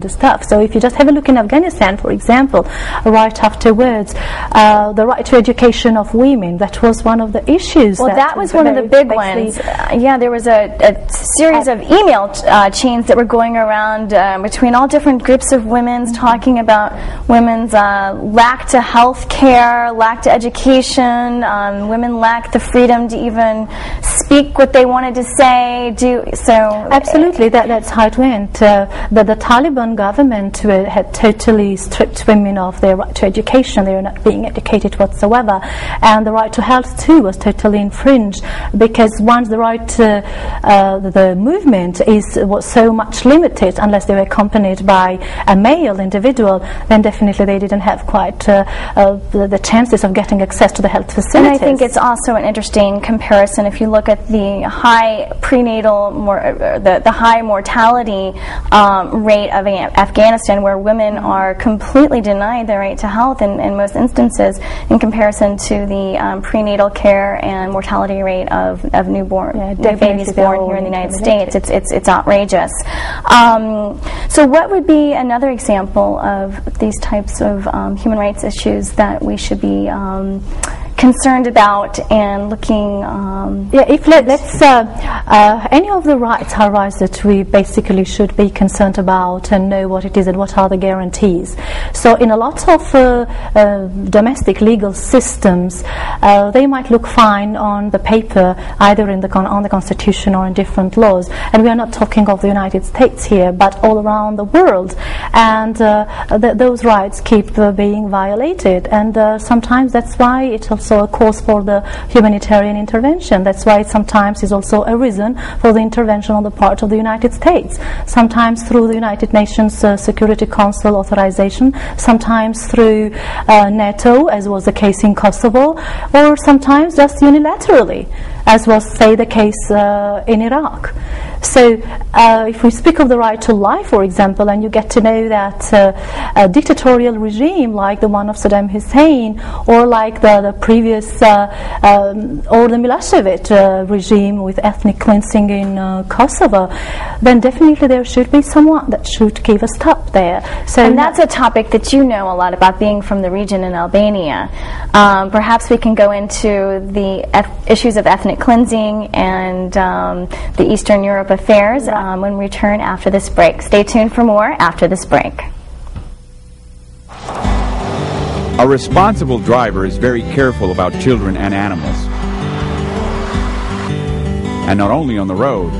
stuff. So if you just have a look in Afghanistan, for example, right afterwards, the right to education of women, that was one of the issues. Well, that was one of the big ones. Yeah, there was a series of email chains that were going around between all different groups of women talking about women's lack to health care, lack to education, women lack the freedom to even speak what they wanted to say. Absolutely, that's how it went. The Taliban government had totally stripped women of their right to education. They were not being educated whatsoever, and the right to health too was totally infringed, because once the right to the movement was so much limited, unless they were accompanied by a male individual, then definitely they didn't have quite the chances of getting access to the health facilities. And I think it's also an interesting comparison if you look at the high prenatal, the high mortality rate of Afghanistan, where women are completely denied their right to health in most instances, in comparison to the prenatal care and mortality rate of new babies born here in the United States. It's outrageous. So what would be another example of these types of human rights issues that we should be concerned about and looking? If let's any of the rights are rights that we basically should be concerned about and know what it is and what are the guarantees. So in a lot of domestic legal systems, they might look fine on the paper, either in on the Constitution or in different laws, and we are not talking of the United States here, but all around the world, and those rights keep being violated, and sometimes that's why it's also a cause for the humanitarian intervention. That's why it sometimes is also a reason for the intervention on the part of the United States, sometimes through the United Nations Security Council authorization, sometimes through NATO, as was the case in Kosovo, or sometimes just unilaterally, as was, say, the case in Iraq. So if we speak of the right to life, for example, and you get to know that a dictatorial regime like the one of Saddam Hussein, or like the previous or the Milosevic regime with ethnic cleansing in Kosovo, then definitely there should be someone that should give a stop there. So, and that's a topic that you know a lot about, being from the region in Albania. Perhaps we can go into the issues of ethnic cleansing and the Eastern Europe affairs when we return after this break. Stay tuned for more after this break. A responsible driver is very careful about children and animals. And not only on the road.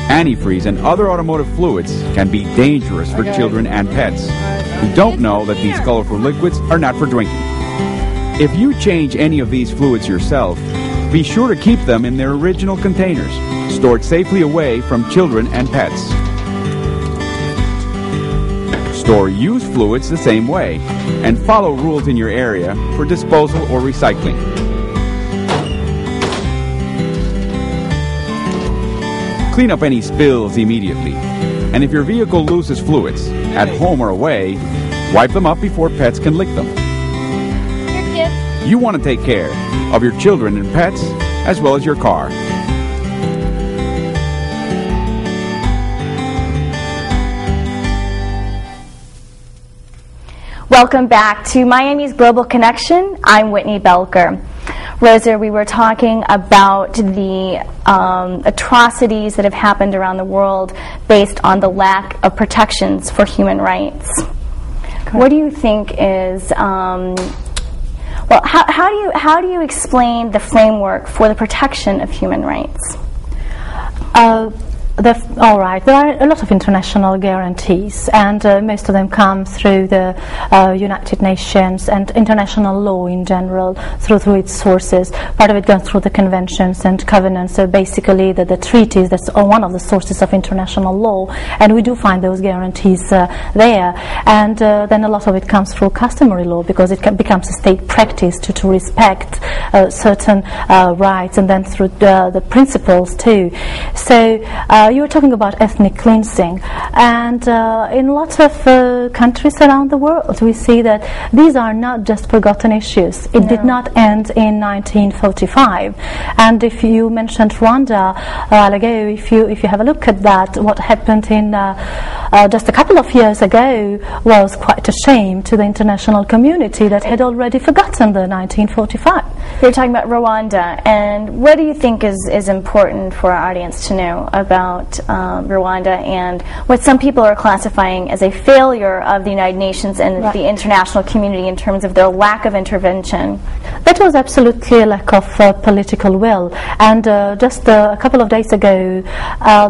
Antifreeze and other automotive fluids can be dangerous for children and pets who don't know that these colorful liquids are not for drinking. If you change any of these fluids yourself, be sure to keep them in their original containers, stored safely away from children and pets. Store used fluids the same way, and follow rules in your area for disposal or recycling. Clean up any spills immediately, and if your vehicle loses fluids, at home or away, wipe them up before pets can lick them. You want to take care of your children and pets, as well as your car. Welcome back to Miami's Global Connection. I'm Whitney Belker. Roza, we were talking about the atrocities that have happened around the world based on the lack of protections for human rights. Correct. What do you think is, well, how do you explain the framework for the protection of human rights? All right, there are a lot of international guarantees, and most of them come through the United Nations and international law in general, through its sources. Part of it goes through the conventions and covenants, so basically the treaties, that's one of the sources of international law, and we do find those guarantees there. And then a lot of it comes through customary law, because it becomes a state practice to respect certain rights, and then through the principles too. So you were talking about ethnic cleansing, and in lots of countries around the world, we see that these are not just forgotten issues. It did not end in 1945, and if you mentioned Rwanda a while ago, if you have a look at that, what happened in just a couple of years ago was quite a shame to the international community that had already forgotten the 1945. You're talking about Rwanda, and what do you think is important for our audience to know about Rwanda and what some people are classifying as a failure of the United Nations and the international community in terms of their lack of intervention? That was absolutely a lack of political will, and just a couple of days ago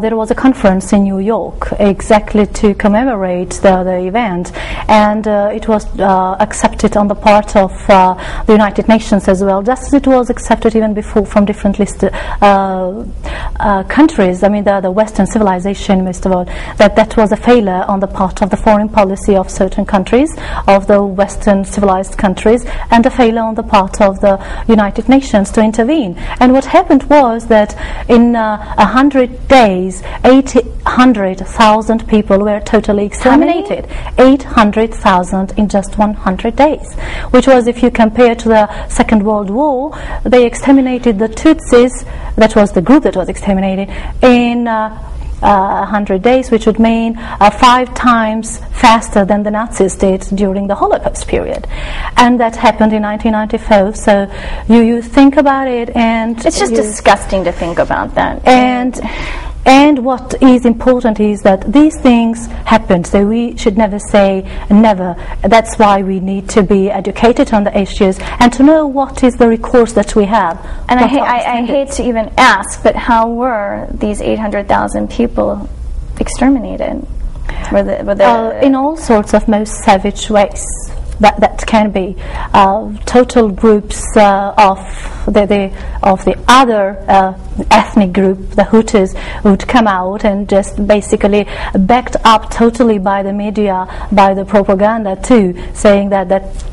there was a conference in New York exactly to commemorate the event, and it was accepted on the part of the United Nations as well, just as it was accepted even before from different countries. I mean the Western civilization, most of all, that was a failure on the part of the foreign policy of certain countries, of the Western civilized countries, and a failure on the part of the United Nations to intervene. And what happened was that in 100 days, 800,000 people were totally exterminated. 800,000 in just 100 days, which was, if you compare to the Second World War, they exterminated the Tutsis, that was the group that was exterminated, in 100 days, which would mean 5 times faster than the Nazis did during the Holocaust period. And that happened in 1994. So you think about it, and it's just disgusting to think about that. And what is important is that these things happened, so we should never say never. That's why we need to be educated on the issues and to know what is the recourse that we have. And I hate to even ask, but how were these 800,000 people exterminated? In all sorts of most savage ways. That can be total groups of the other ethnic group, the Hutus, would come out and just basically backed up totally by the media, by the propaganda too, saying that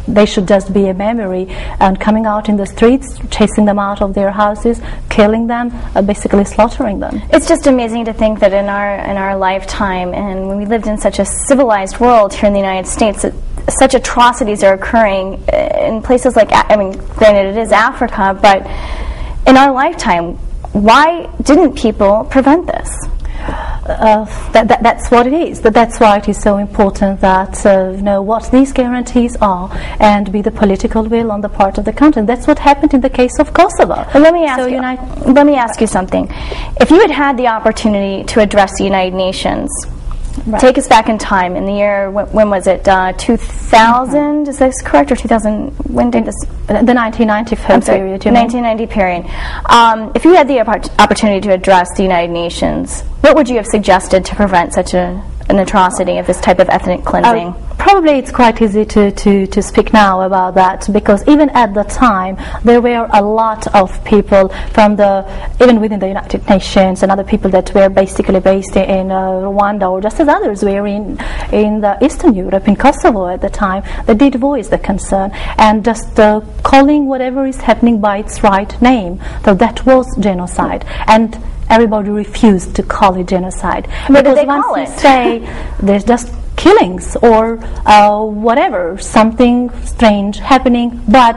they should just be a memory, and coming out in the streets, chasing them out of their houses, killing them, basically slaughtering them. It's just amazing to think that in our lifetime, and when we lived in such a civilized world here in the United States, that such atrocities are occurring in places like, I mean, granted it is Africa, but in our lifetime, why didn't people prevent this? That's what it is. That's why it is so important that know what these guarantees are and be the political will on the part of the country. And that's what happened in the case of Kosovo. But let me ask you something. If you had the opportunity to address the United Nations, take us back in time in the year, when was it, 2000, is this correct, or 2000, when did this? The 1990 period. 1990 period. If you had the opportunity to address the United Nations, what would you have suggested to prevent such an atrocity of this type of ethnic cleansing? Probably it's quite easy to speak now about that, because even at the time there were a lot of people from even within the United Nations and other people that were basically based in Rwanda, or just as others were in the Eastern Europe, in Kosovo at the time, that did voice the concern and just calling whatever is happening by its right name. So that was genocide, and everybody refused to call it genocide. What did they call it? Say there's just killings or whatever, something strange happening, but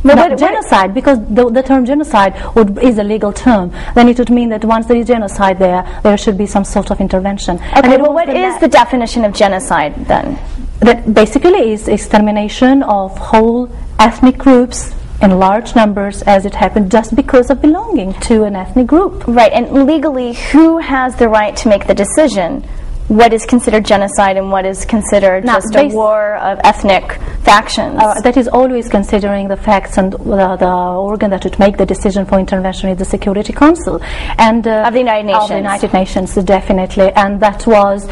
not genocide, because the term genocide is a legal term. Then it would mean that once there is genocide there should be some sort of intervention. Okay, well, what is the definition of genocide then? That basically is extermination of whole ethnic groups in large numbers, as it happened, just because of belonging to an ethnic group. Right, and legally, who has the right to make the decision what is considered genocide and what is considered just a war of ethnic factions? That is always considering the facts, and the organ that would make the decision for intervention is the Security Council and of the United Nations. Of the United Nations, definitely. And that was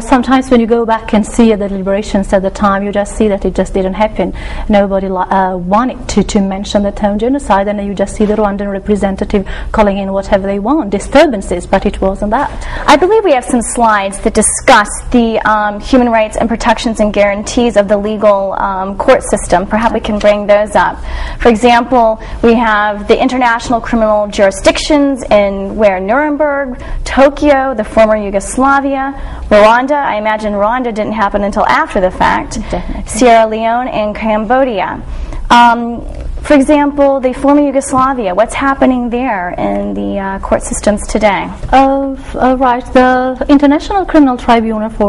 sometimes when you go back and see the deliberations at the time, you just see that it just didn't happen. Nobody wanted to mention the term genocide, and you just see the Rwandan representative calling in whatever they want, disturbances, but it wasn't that. I believe we have some slides that discuss the human rights and protections and guarantees of the legal court system. Perhaps we can bring those up. For example, we have the international criminal jurisdictions in where Nuremberg, Tokyo, the former Yugoslavia, Rwanda. I imagine Rwanda didn't happen until after the fact. Definitely. Sierra Leone and Cambodia. For example, the former Yugoslavia, what's happening there in the court systems today? Right, the International Criminal Tribunal for